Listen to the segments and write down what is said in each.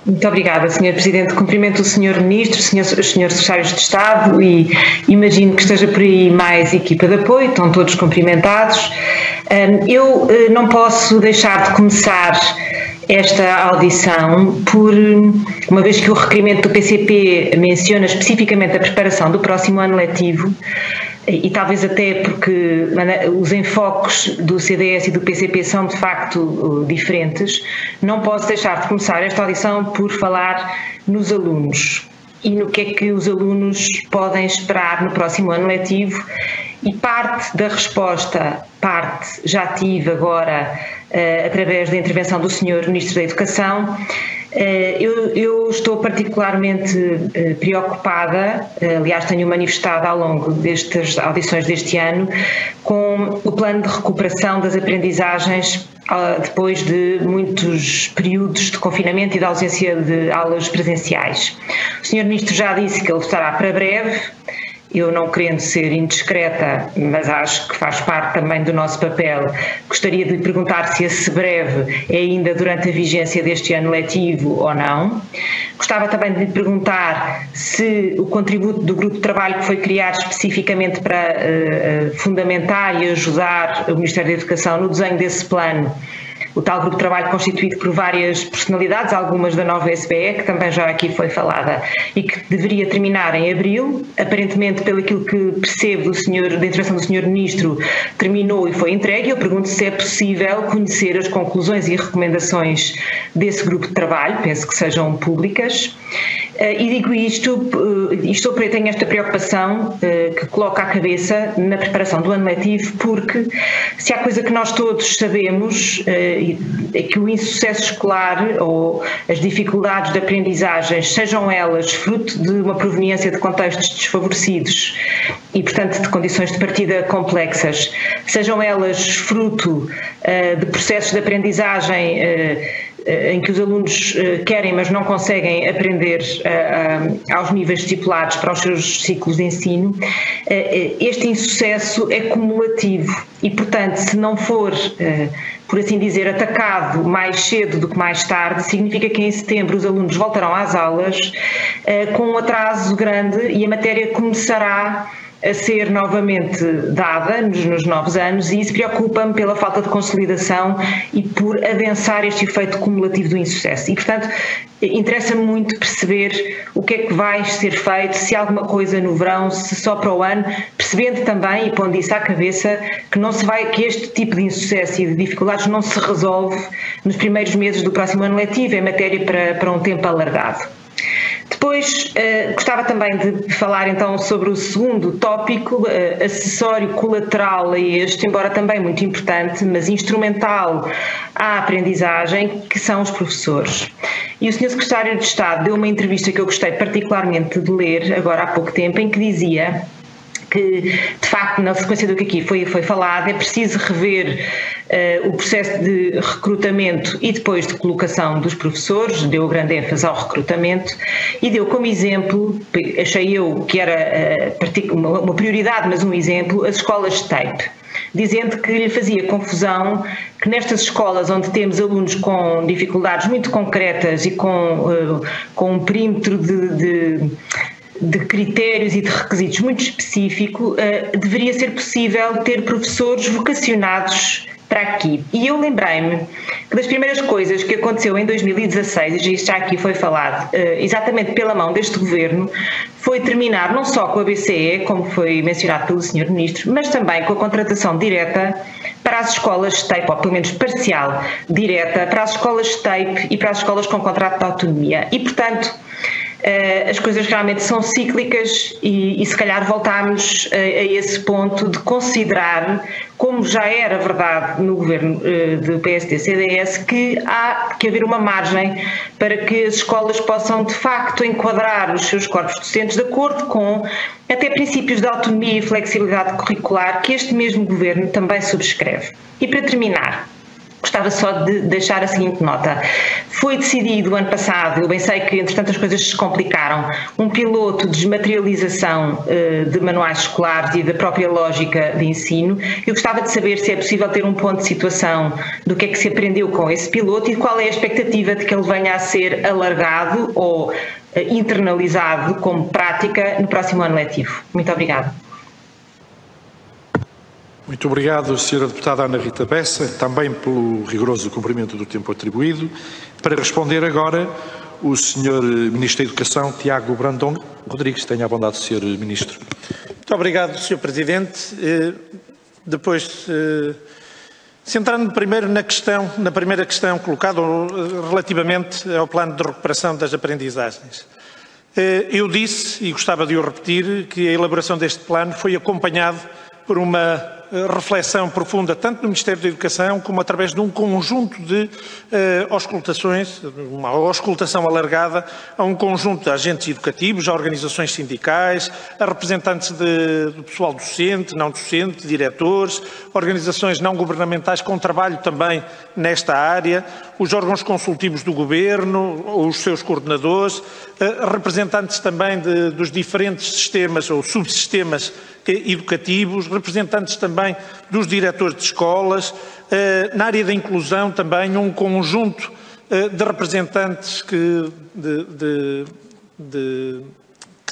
Muito obrigada, Sr. Presidente. Cumprimento o Sr. Ministro, os Srs. Secretários de Estado e imagino que esteja por aí mais equipa de apoio, estão todos cumprimentados. Eu não posso deixar de começar esta audição por, uma vez que o requerimento do PCP menciona especificamente a preparação do próximo ano letivo, e talvez até porque os enfoques do CDS e do PCP são de facto diferentes, não posso deixar de começar esta audição por falar nos alunos e no que é que os alunos podem esperar no próximo ano letivo, e parte da resposta, parte já tive agora através da intervenção do Sr. Ministro da Educação. Eu estou particularmente preocupada, aliás tenho manifestado ao longo destas audições deste ano, com o plano de recuperação das aprendizagens depois de muitos períodos de confinamento e de ausência de aulas presenciais. O Sr. Ministro já disse que ele estará para breve. Eu, não querendo ser indiscreta, mas acho que faz parte também do nosso papel, gostaria de lhe perguntar se esse breve é ainda durante a vigência deste ano letivo ou não. Gostava também de lhe perguntar se o contributo do grupo de trabalho que foi criado especificamente para fundamentar e ajudar o Ministério da Educação no desenho desse plano, o tal grupo de trabalho constituído por várias personalidades, algumas da nova SBE, que também já aqui foi falada, e que deveria terminar em abril. Aparentemente, pelo aquilo que percebo da intervenção do Sr. Ministro, terminou e foi entregue. Eu pergunto se é possível conhecer as conclusões e recomendações desse grupo de trabalho, penso que sejam públicas. E digo isto, tenho esta preocupação que coloca a cabeça na preparação do ano letivo, porque se há coisa que nós todos sabemos é que o insucesso escolar ou as dificuldades de aprendizagem, sejam elas fruto de uma proveniência de contextos desfavorecidos e, portanto, de condições de partida complexas, sejam elas fruto de processos de aprendizagem em que os alunos querem, mas não conseguem aprender aos níveis estipulados para os seus ciclos de ensino, este insucesso é cumulativo e, portanto, se não for, por assim dizer, atacado mais cedo do que mais tarde, significa que em setembro os alunos voltarão às aulas com um atraso grande e a matéria começará a ser novamente dada nos novos anos, e isso preocupa-me pela falta de consolidação e por adensar este efeito cumulativo do insucesso. E, portanto, interessa-me muito perceber o que é que vai ser feito, se há alguma coisa no verão, se só para o ano, percebendo também e pondo isso à cabeça que este tipo de insucesso e de dificuldades não se resolve nos primeiros meses do próximo ano letivo, é matéria para um tempo alargado. Depois, gostava também de falar então sobre o segundo tópico, acessório colateral a este, embora também muito importante, mas instrumental à aprendizagem, que são os professores. E o Sr. Secretário de Estado deu uma entrevista que eu gostei particularmente de ler agora há pouco tempo, em que dizia que, de facto, na sequência do que aqui foi falado, é preciso rever o processo de recrutamento e depois de colocação dos professores, deu grande ênfase ao recrutamento e deu como exemplo, achei eu que era uma prioridade, mas um exemplo, as escolas TAPE, dizendo que lhe fazia confusão que nestas escolas onde temos alunos com dificuldades muito concretas e com um perímetro de critérios e de requisitos muito específico, deveria ser possível ter professores vocacionados para aqui. E eu lembrei-me que das primeiras coisas que aconteceu em 2016, e isto já aqui foi falado, exatamente pela mão deste governo, foi terminar não só com a BCE, como foi mencionado pelo Sr. Ministro, mas também com a contratação direta para as escolas TAPE, ou pelo menos parcial direta, para as escolas TAPE e para as escolas com contrato de autonomia. E, portanto, as coisas realmente são cíclicas e se calhar voltámos a esse ponto de considerar, como já era verdade no governo do PSD-CDS, que há que haver uma margem para que as escolas possam de facto enquadrar os seus corpos docentes de acordo com até princípios de autonomia e flexibilidade curricular que este mesmo governo também subscreve. E para terminar, Gostava só de deixar a seguinte nota. Foi decidido ano passado, eu bem sei que entretanto as coisas se complicaram, um piloto de desmaterialização de manuais escolares e da própria lógica de ensino. Eu gostava de saber se é possível ter um ponto de situação do que é que se aprendeu com esse piloto e qual é a expectativa de que ele venha a ser alargado ou internalizado como prática no próximo ano letivo. Muito obrigada. Muito obrigado, Sra. Deputada Ana Rita Bessa, também pelo rigoroso cumprimento do tempo atribuído. Para responder agora, o Sr. Ministro da Educação, Tiago Brandão Rodrigues. Tenha a bondade de ser Ministro. Muito obrigado, Sr. Presidente. Depois, centrando primeiro na primeira questão colocada relativamente ao plano de recuperação das aprendizagens. Eu disse, e gostava de o repetir, que a elaboração deste plano foi acompanhado por uma reflexão profunda, tanto no Ministério da Educação, como através de um conjunto de auscultações, uma auscultação alargada a um conjunto de agentes educativos, a organizações sindicais, a representantes do pessoal docente, não docente, diretores, organizações não governamentais com trabalho também nesta área, os órgãos consultivos do Governo, os seus coordenadores, representantes também dos diferentes sistemas ou subsistemas educativos, representantes também dos diretores de escolas, na área da inclusão também um conjunto de representantes que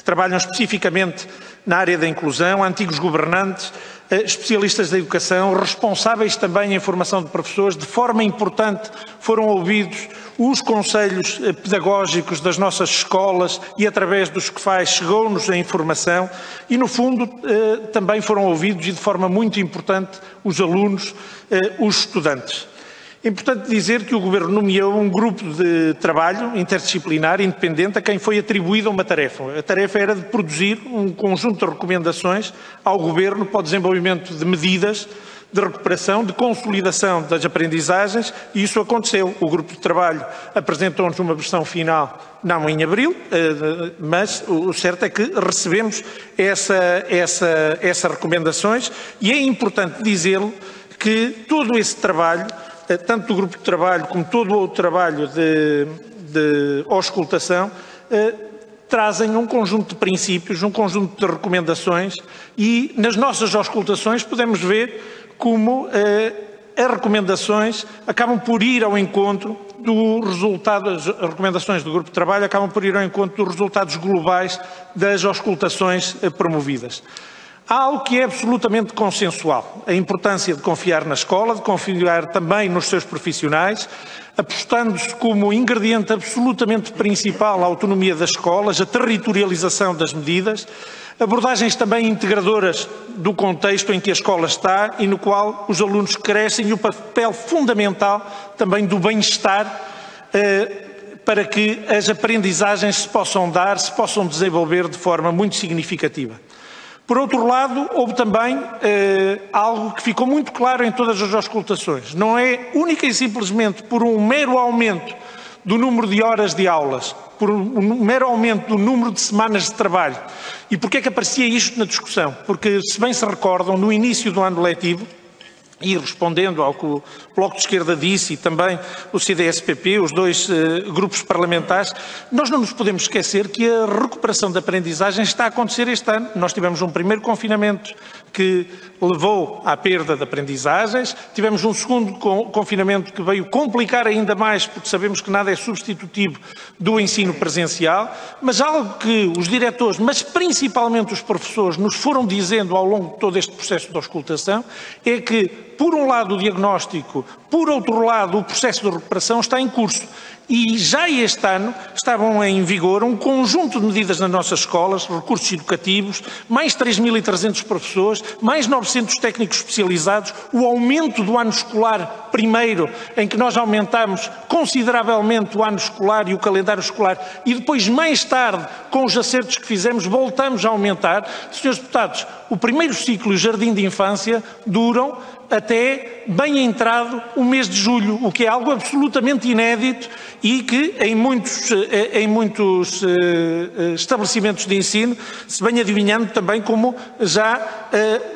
trabalham especificamente na área da inclusão, antigos governantes, especialistas da educação, responsáveis também em formação de professores. De forma importante foram ouvidos os conselhos pedagógicos das nossas escolas e através dos quais chegou-nos a informação e, no fundo, também foram ouvidos e de forma muito importante os alunos, os estudantes. É importante dizer que o Governo nomeou um grupo de trabalho interdisciplinar independente a quem foi atribuída uma tarefa. A tarefa era de produzir um conjunto de recomendações ao Governo para o desenvolvimento de medidas de recuperação, de consolidação das aprendizagens, e isso aconteceu. O grupo de trabalho apresentou-nos uma versão final, não em abril, mas o certo é que recebemos essas recomendações e é importante dizê-lo que todo esse trabalho, tanto do grupo de trabalho como todo o outro trabalho de auscultação, trazem um conjunto de princípios, um conjunto de recomendações e nas nossas auscultações podemos ver como as recomendações acabam por ir ao encontro do resultado, as recomendações do grupo de trabalho acabam por ir ao encontro dos resultados globais das auscultações promovidas. Há algo que é absolutamente consensual, a importância de confiar na escola, de confiar também nos seus profissionais, apostando-se como ingrediente absolutamente principal a autonomia das escolas, a territorialização das medidas, abordagens também integradoras do contexto em que a escola está e no qual os alunos crescem e o papel fundamental também do bem-estar para que as aprendizagens se possam dar, se possam desenvolver de forma muito significativa. Por outro lado, houve também algo que ficou muito claro em todas as auscultações. Não é única e simplesmente por um mero aumento do número de horas de aulas, por um mero aumento do número de semanas de trabalho. E porquê é que aparecia isto na discussão? Porque, se bem se recordam, no início do ano letivo, e respondendo ao que o Bloco de Esquerda disse e também o CDS-PP, os dois grupos parlamentares, nós não nos podemos esquecer que a recuperação da aprendizagem está a acontecer este ano. Nós tivemos um primeiro confinamento que levou à perda de aprendizagens, tivemos um segundo confinamento que veio complicar ainda mais, porque sabemos que nada é substitutivo do ensino presencial, mas algo que os diretores, mas principalmente os professores, nos foram dizendo ao longo de todo este processo de auscultação, é que, por um lado, o diagnóstico, por outro lado, o processo de recuperação está em curso. E já este ano estavam em vigor um conjunto de medidas nas nossas escolas, recursos educativos, mais 3.300 professores, mais 900 técnicos especializados, o aumento do ano escolar primeiro, em que nós aumentamos consideravelmente o ano escolar e o calendário escolar, e depois, mais tarde, com os acertos que fizemos, voltamos a aumentar. Senhores deputados, o primeiro ciclo e o jardim de infância duram até bem entrado o mês de julho, o que é algo absolutamente inédito e que em muitos estabelecimentos de ensino se vem adivinhando também como já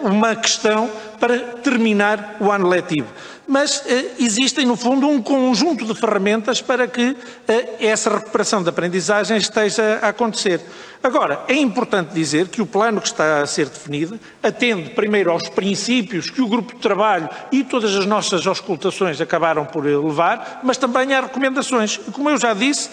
uma questão para terminar o ano letivo. Mas existem, no fundo, um conjunto de ferramentas para que essa recuperação da aprendizagem esteja a acontecer. Agora, é importante dizer que o plano que está a ser definido atende primeiro aos princípios que o grupo de trabalho e todas as nossas auscultações acabaram por levar, mas também há recomendações. Como eu já disse,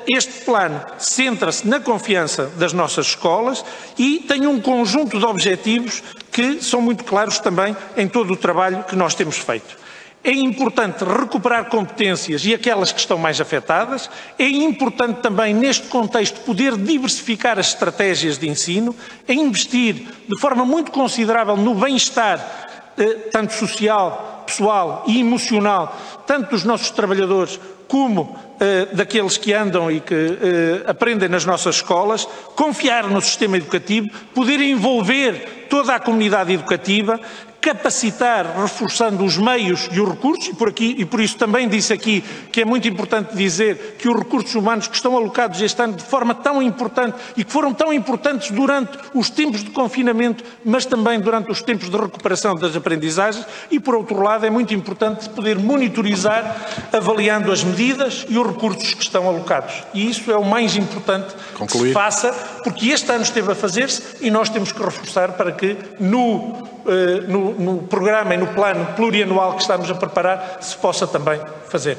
este plano centra-se na confiança das nossas escolas e tem um conjunto de objetivos que são muito claros também em todo o trabalho que nós temos feito. É importante recuperar competências e aquelas que estão mais afetadas. É importante também, neste contexto, poder diversificar as estratégias de ensino, é investir de forma muito considerável no bem-estar, tanto social, pessoal e emocional, tanto dos nossos trabalhadores como daqueles que andam e que aprendem nas nossas escolas, confiar no sistema educativo, poder envolver toda a comunidade educativa, capacitar, reforçando os meios e os recursos, e por isso também disse aqui que é muito importante dizer que os recursos humanos que estão alocados este ano de forma tão importante e que foram tão importantes durante os tempos de confinamento, mas também durante os tempos de recuperação das aprendizagens, e por outro lado é muito importante poder monitorizar, avaliando as medidas e os recursos que estão alocados. E isso é o mais importante que se faça, porque este ano esteve a fazer-se e nós temos que reforçar para que no programa e no plano plurianual que estamos a preparar se possa também fazer.